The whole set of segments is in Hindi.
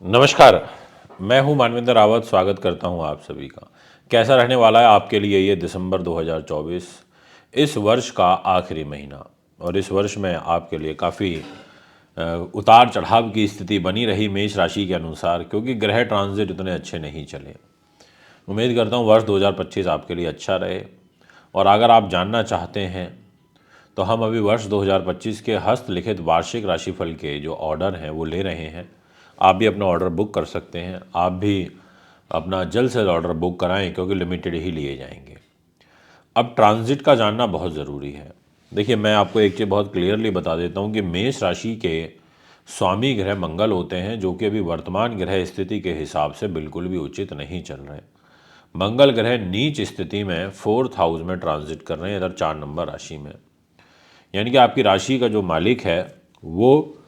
नमस्कार। मैं हूं मानवेंद्र रावत। स्वागत करता हूं आप सभी का। कैसा रहने वाला है आपके लिए ये दिसंबर 2024, इस वर्ष का आखिरी महीना। और इस वर्ष में आपके लिए काफ़ी उतार चढ़ाव की स्थिति बनी रही मेष राशि के अनुसार, क्योंकि ग्रह ट्रांजिट इतने अच्छे नहीं चले। उम्मीद करता हूं वर्ष 2025 आपके लिए अच्छा रहे। और अगर आप जानना चाहते हैं तो हम अभी वर्ष 2025 के हस्तलिखित वार्षिक राशिफल के जो ऑर्डर हैं वो ले रहे हैं। आप भी अपना ऑर्डर बुक कर सकते हैं। आप भी अपना जल्द से जल्द ऑर्डर बुक कराएं, क्योंकि लिमिटेड ही लिए जाएंगे। अब ट्रांजिट का जानना बहुत ज़रूरी है। देखिए, मैं आपको एक चीज़ बहुत क्लियरली बता देता हूं कि मेष राशि के स्वामी ग्रह मंगल होते हैं, जो कि अभी वर्तमान ग्रह स्थिति के हिसाब से बिल्कुल भी उचित नहीं चल रहे। मंगल ग्रह नीच स्थिति में 4th हाउस में ट्रांजिट कर रहे हैं, इधर 4 नंबर राशि में। यानी कि आपकी राशि का जो मालिक है वो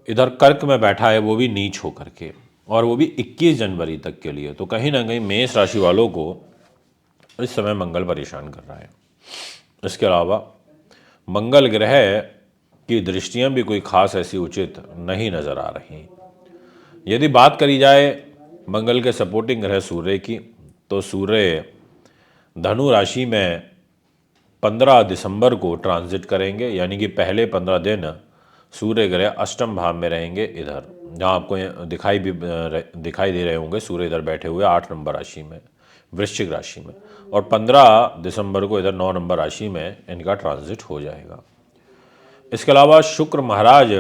इधर कर्क में बैठा है, वो भी नीच होकर के, और वो भी 21 जनवरी तक के लिए। तो कहीं ना कहीं मेष राशि वालों को इस समय मंगल परेशान कर रहा है। इसके अलावा मंगल ग्रह की दृष्टियां भी कोई खास ऐसी उचित नहीं नज़र आ रही। यदि बात करी जाए मंगल के सपोर्टिंग ग्रह सूर्य की, तो सूर्य धनु राशि में 15 दिसंबर को ट्रांजिट करेंगे। यानी कि पहले 15 दिन सूर्य ग्रह अष्टम भाव में रहेंगे, इधर जहाँ आपको दिखाई दे रहे होंगे। सूर्य इधर बैठे हुए 8 नंबर राशि में, वृश्चिक राशि में। और 15 दिसंबर को इधर 9 नंबर राशि में इनका ट्रांजिट हो जाएगा। इसके अलावा शुक्र महाराज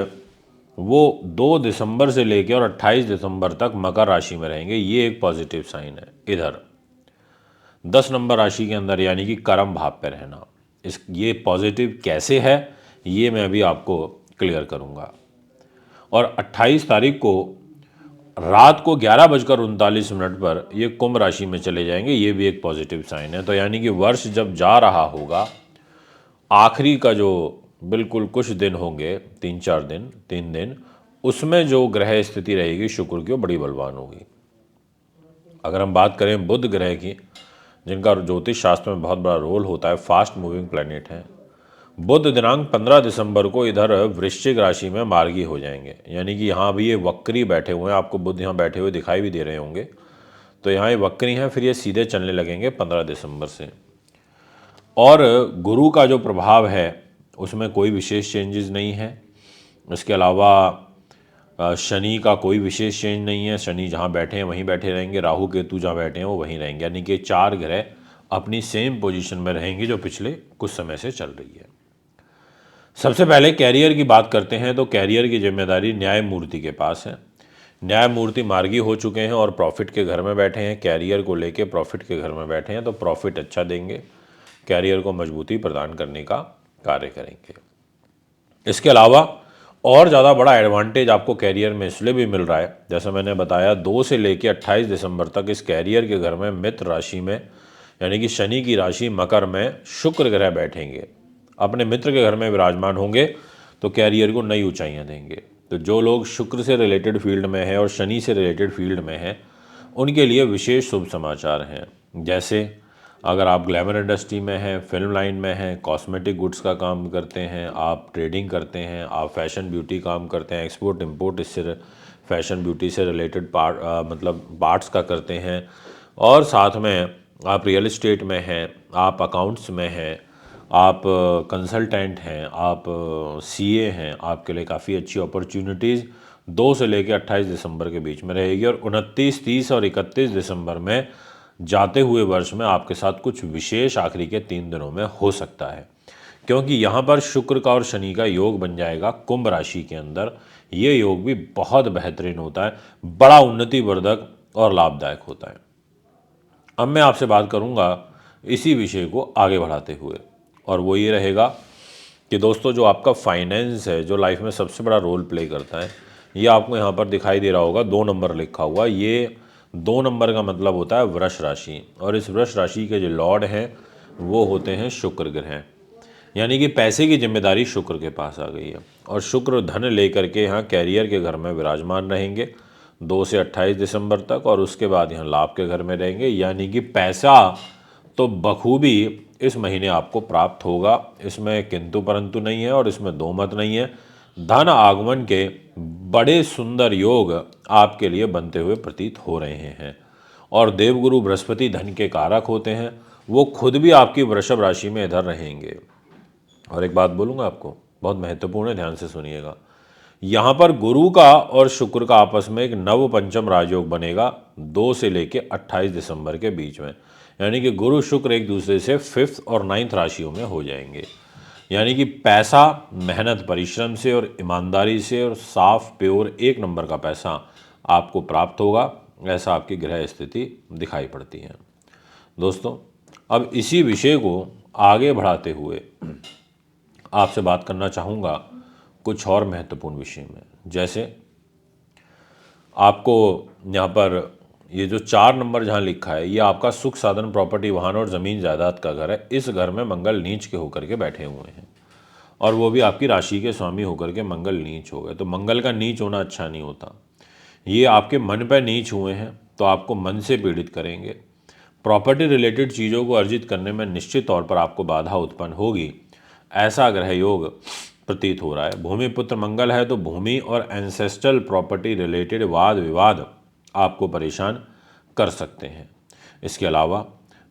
वो 2 दिसंबर से लेकर और 28 दिसंबर तक मकर राशि में रहेंगे। ये एक पॉजिटिव साइन है। इधर 10 नंबर राशि के अंदर, यानी कि कर्म भाव पे रहना, ये पॉजिटिव कैसे है ये मैं अभी आपको क्लियर करूंगा। और 28 तारीख को रात को 11:39 पर ये कुंभ राशि में चले जाएंगे। ये भी एक पॉजिटिव साइन है। तो यानी कि वर्ष जब जा रहा होगा, आखिरी का जो बिल्कुल कुछ दिन होंगे, 3 दिन, उसमें जो ग्रह स्थिति रहेगी शुक्र की, वो बड़ी बलवान होगी। अगर हम बात करें बुध ग्रह की, जिनका ज्योतिष शास्त्र में बहुत बड़ा रोल होता है, फास्ट मूविंग प्लैनेट है, बुध दिनांक 15 दिसंबर को इधर वृश्चिक राशि में मार्गी हो जाएंगे। यानी कि यहाँ भी ये वक्री बैठे हुए हैं। आपको बुध यहाँ बैठे हुए दिखाई भी दे रहे होंगे। तो यहाँ ये वक्री हैं, फिर ये सीधे चलने लगेंगे 15 दिसंबर से। और गुरु का जो प्रभाव है उसमें कोई विशेष चेंजेस नहीं है। इसके अलावा शनि का कोई विशेष चेंज नहीं है। शनि जहाँ बैठे हैं वहीं बैठे रहेंगे, राहु केतु जहाँ बैठे हैं वो वहीं रहेंगे। यानी कि 4 ग्रह अपनी सेम पोजीशन में रहेंगे, जो पिछले कुछ समय से चल रही है। सबसे पहले कैरियर की बात करते हैं, तो कैरियर की जिम्मेदारी न्यायमूर्ति के पास है। न्यायमूर्ति मार्गी हो चुके हैं और प्रॉफिट के घर में बैठे हैं। कैरियर को लेके प्रॉफिट के घर में बैठे हैं, तो प्रॉफिट अच्छा देंगे, कैरियर को मजबूती प्रदान करने का कार्य करेंगे। इसके अलावा और ज़्यादा बड़ा एडवांटेज आपको कैरियर में इसलिए भी मिल रहा है, जैसा मैंने बताया, 2 से लेकर 28 दिसंबर तक इस कैरियर के घर में मित्र राशि में, यानी कि शनि की राशि मकर में शुक्र ग्रह बैठेंगे, अपने मित्र के घर में विराजमान होंगे, तो कैरियर को नई ऊंचाइयां देंगे। तो जो लोग शुक्र से रिलेटेड फील्ड में हैं और शनि से रिलेटेड फील्ड में हैं, उनके लिए विशेष शुभ समाचार हैं। जैसे अगर आप ग्लैमर इंडस्ट्री में हैं, फिल्म लाइन में हैं, कॉस्मेटिक गुड्स का काम करते हैं, आप ट्रेडिंग करते हैं, आप फैशन ब्यूटी काम करते हैं, एक्सपोर्ट इंपोर्ट इससे फैशन ब्यूटी से रिलेटेड मतलब पार्ट्स का करते हैं, और साथ में आप रियल इस्टेट में हैं, आप अकाउंट्स में हैं, आप कंसल्टेंट हैं, आप सीए हैं, आपके लिए काफ़ी अच्छी अपॉर्चुनिटीज़ 2 से लेकर 28 दिसंबर के बीच में रहेगी। और 29, 30 और 31 दिसंबर में जाते हुए वर्ष में आपके साथ कुछ विशेष आखिरी के 3 दिनों में हो सकता है, क्योंकि यहाँ पर शुक्र का और शनि का योग बन जाएगा कुंभ राशि के अंदर। ये योग भी बहुत बेहतरीन होता है, बड़ा उन्नतिवर्धक और लाभदायक होता है। अब मैं आपसे बात करूँगा इसी विषय को आगे बढ़ाते हुए, और वो ये रहेगा कि दोस्तों, जो आपका फाइनेंस है, जो लाइफ में सबसे बड़ा रोल प्ले करता है, ये आपको यहाँ पर दिखाई दे रहा होगा, 2 नंबर लिखा हुआ। ये 2 नंबर का मतलब होता है वृष राशि, और इस वृष राशि के जो लॉर्ड हैं वो होते हैं शुक्र ग्रह। यानी कि पैसे की जिम्मेदारी शुक्र के पास आ गई है, और शुक्र धन लेकर के यहाँ कैरियर के घर में विराजमान रहेंगे 2 से 28 दिसंबर तक, और उसके बाद यहाँ लाभ के घर में रहेंगे। यानी कि पैसा तो बखूबी इस महीने आपको प्राप्त होगा, इसमें किंतु परंतु नहीं है और इसमें दो मत नहीं है। धन आगमन के बड़े सुंदर योग आपके लिए बनते हुए प्रतीत हो रहे हैं। और देवगुरु बृहस्पति धन के कारक होते हैं, वो खुद भी आपकी वृषभ राशि में इधर रहेंगे। और एक बात बोलूँगा आपको, बहुत महत्वपूर्ण है, ध्यान से सुनिएगा। यहाँ पर गुरु का और शुक्र का आपस में एक नव पंचम राजयोग बनेगा 2 से लेके 28 दिसंबर के बीच में। यानी कि गुरु शुक्र एक दूसरे से 5th और 9th राशियों में हो जाएंगे। यानी कि पैसा मेहनत परिश्रम से और ईमानदारी से और साफ प्योर 1 नंबर का पैसा आपको प्राप्त होगा, ऐसा आपकी ग्रह स्थिति दिखाई पड़ती है। दोस्तों, अब इसी विषय को आगे बढ़ाते हुए आपसे बात करना चाहूँगा कुछ और महत्वपूर्ण विषय में। जैसे आपको यहाँ पर ये जो 4 नंबर जहाँ लिखा है, ये आपका सुख साधन प्रॉपर्टी वाहन और ज़मीन जायदाद का घर है। इस घर में मंगल नीच के होकर के बैठे हुए हैं, और वो भी आपकी राशि के स्वामी होकर के मंगल नीच हो गए। तो मंगल का नीच होना अच्छा नहीं होता। ये आपके मन पर नीच हुए हैं तो आपको मन से पीड़ित करेंगे। प्रॉपर्टी रिलेटेड चीज़ों को अर्जित करने में निश्चित तौर पर आपको बाधा उत्पन्न होगी, ऐसा ग्रह योग प्रतीत हो रहा है। भूमि पुत्र मंगल है तो भूमि और एंसेस्ट्रल प्रॉपर्टी रिलेटेड वाद विवाद आपको परेशान कर सकते हैं। इसके अलावा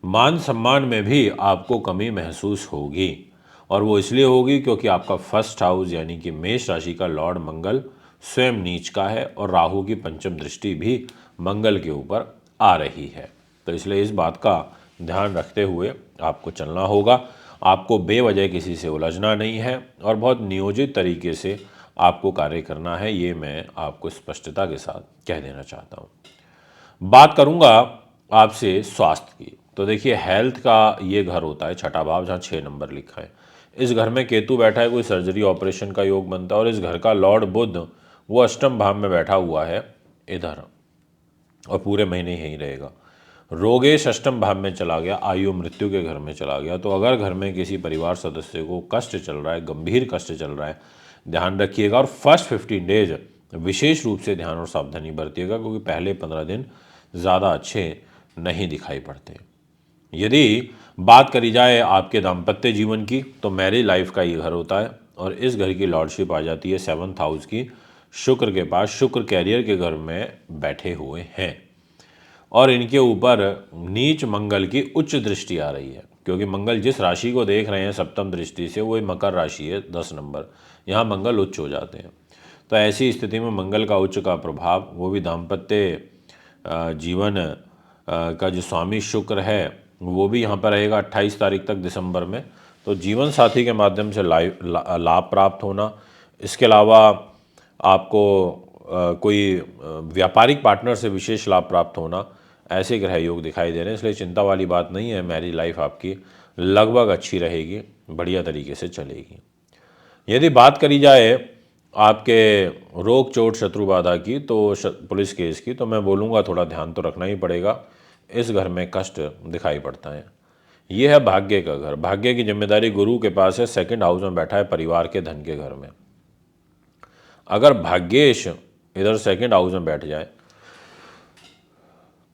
मान सम्मान में भी आपको कमी महसूस होगी, और वो इसलिए होगी क्योंकि आपका फर्स्ट हाउस यानी कि मेष राशि का लॉर्ड मंगल स्वयं नीच का है और राहु की पंचम दृष्टि भी मंगल के ऊपर आ रही है। तो इसलिए इस बात का ध्यान रखते हुए आपको चलना होगा। आपको बेवजह किसी से उलझना नहीं है और बहुत नियोजित तरीके से आपको कार्य करना है, ये मैं आपको स्पष्टता के साथ कह देना चाहता हूँ। बात करूँगा आपसे स्वास्थ्य की। तो देखिए, हेल्थ का ये घर होता है 6ठा भाव, जहाँ 6 नंबर लिखा है। इस घर में केतु बैठा है, कोई सर्जरी ऑपरेशन का योग बनता है। और इस घर का लॉर्ड बुध वो अष्टम भाव में बैठा हुआ है इधर, और पूरे महीने यहीं रहेगा। रोगेश अष्टम भाव में चला गया, आयु मृत्यु के घर में चला गया। तो अगर घर में किसी परिवार सदस्य को कष्ट चल रहा है, गंभीर कष्ट चल रहा है, ध्यान रखिएगा। और फर्स्ट 15 डेज विशेष रूप से ध्यान और सावधानी बरतिएगा, क्योंकि पहले 15 दिन ज़्यादा अच्छे नहीं दिखाई पड़ते। यदि बात करी जाए आपके दाम्पत्य जीवन की, तो मैरिज लाइफ का ये घर होता है, और इस घर की लॉर्डशिप आ जाती है 7th हाउस की शुक्र के पास। शुक्र कैरियर के घर में बैठे हुए हैं, और इनके ऊपर नीच मंगल की उच्च दृष्टि आ रही है, क्योंकि मंगल जिस राशि को देख रहे हैं सप्तम दृष्टि से, वो मकर राशि है 10 नंबर, यहाँ मंगल उच्च हो जाते हैं। तो ऐसी स्थिति में मंगल का उच्च का प्रभाव, वो भी दाम्पत्य जीवन का जो स्वामी शुक्र है, वो भी यहाँ पर रहेगा 28 तारीख तक दिसंबर में। तो जीवन साथी के माध्यम से लाभ प्राप्त होना, इसके अलावा आपको कोई व्यापारिक पार्टनर से विशेष लाभ प्राप्त होना, ऐसे ग्रह योग दिखाई दे रहे हैं। इसलिए चिंता वाली बात नहीं है। मैरिज लाइफ आपकी लगभग अच्छी रहेगी, बढ़िया तरीके से चलेगी। यदि बात करी जाए आपके रोग चोट शत्रु बाधा की, तो पुलिस केस की, तो मैं बोलूँगा थोड़ा ध्यान तो रखना ही पड़ेगा। इस घर में कष्ट दिखाई पड़ता है। ये है भाग्य का घर। भाग्य की जिम्मेदारी गुरु के पास है, 2nd हाउस में बैठा है, परिवार के धन के घर में। अगर भाग्येश इधर 2nd हाउस में बैठ जाए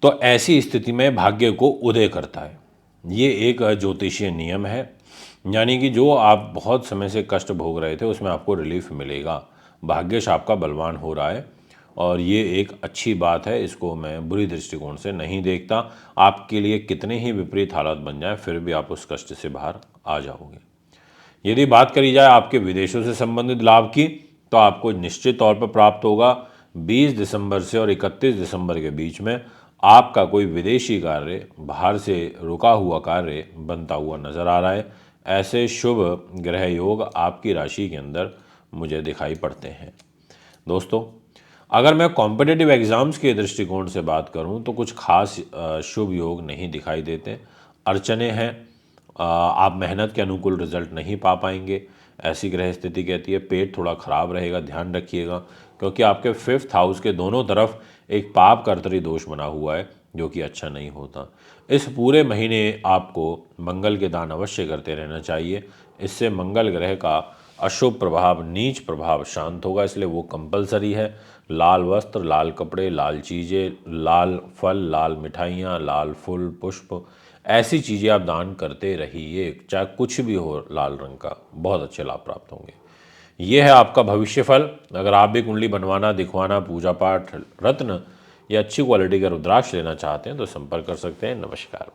तो ऐसी स्थिति में भाग्य को उदय करता है। ये एक ज्योतिषीय नियम है, यानी कि जो आप बहुत समय से कष्ट भोग रहे थे उसमें आपको रिलीफ मिलेगा। भाग्यश आपका बलवान हो रहा है, और ये एक अच्छी बात है। इसको मैं बुरी दृष्टिकोण से नहीं देखता। आपके लिए कितने ही विपरीत हालात बन जाए, फिर भी आप उस कष्ट से बाहर आ जाओगे। यदि बात करी जाए आपके विदेशों से संबंधित लाभ की, तो आपको निश्चित तौर पर प्राप्त होगा। 20 दिसंबर से और 31 दिसंबर के बीच में आपका कोई विदेशी कार्य, बाहर से रुका हुआ कार्य बनता हुआ नजर आ रहा है। ऐसे शुभ ग्रह योग आपकी राशि के अंदर मुझे दिखाई पड़ते हैं। दोस्तों, अगर मैं कॉम्पिटिटिव एग्ज़ाम्स के दृष्टिकोण से बात करूं, तो कुछ खास शुभ योग नहीं दिखाई देते। अड़चने हैं, आप मेहनत के अनुकूल रिजल्ट नहीं पा पाएंगे, ऐसी ग्रह स्थिति कहती है। पेट थोड़ा खराब रहेगा, ध्यान रखिएगा, क्योंकि आपके 5th हाउस के दोनों तरफ एक पाप कर्तरी दोष बना हुआ है, जो कि अच्छा नहीं होता। इस पूरे महीने आपको मंगल के दान अवश्य करते रहना चाहिए। इससे मंगल ग्रह का अशुभ प्रभाव, नीच प्रभाव शांत होगा, इसलिए वो कंपलसरी है। लाल वस्त्र, लाल कपड़े, लाल चीज़ें, लाल फल, लाल मिठाइयाँ, लाल फूल पुष्प, ऐसी चीज़ें आप दान करते रहिए। चाहे कुछ भी हो लाल रंग का, बहुत अच्छे लाभ प्राप्त होंगे। ये है आपका भविष्य फल। अगर आप भी कुंडली बनवाना, दिखवाना, पूजा पाठ, रत्न या अच्छी क्वालिटी का रुद्राक्ष लेना चाहते हैं तो संपर्क कर सकते हैं। नमस्कार।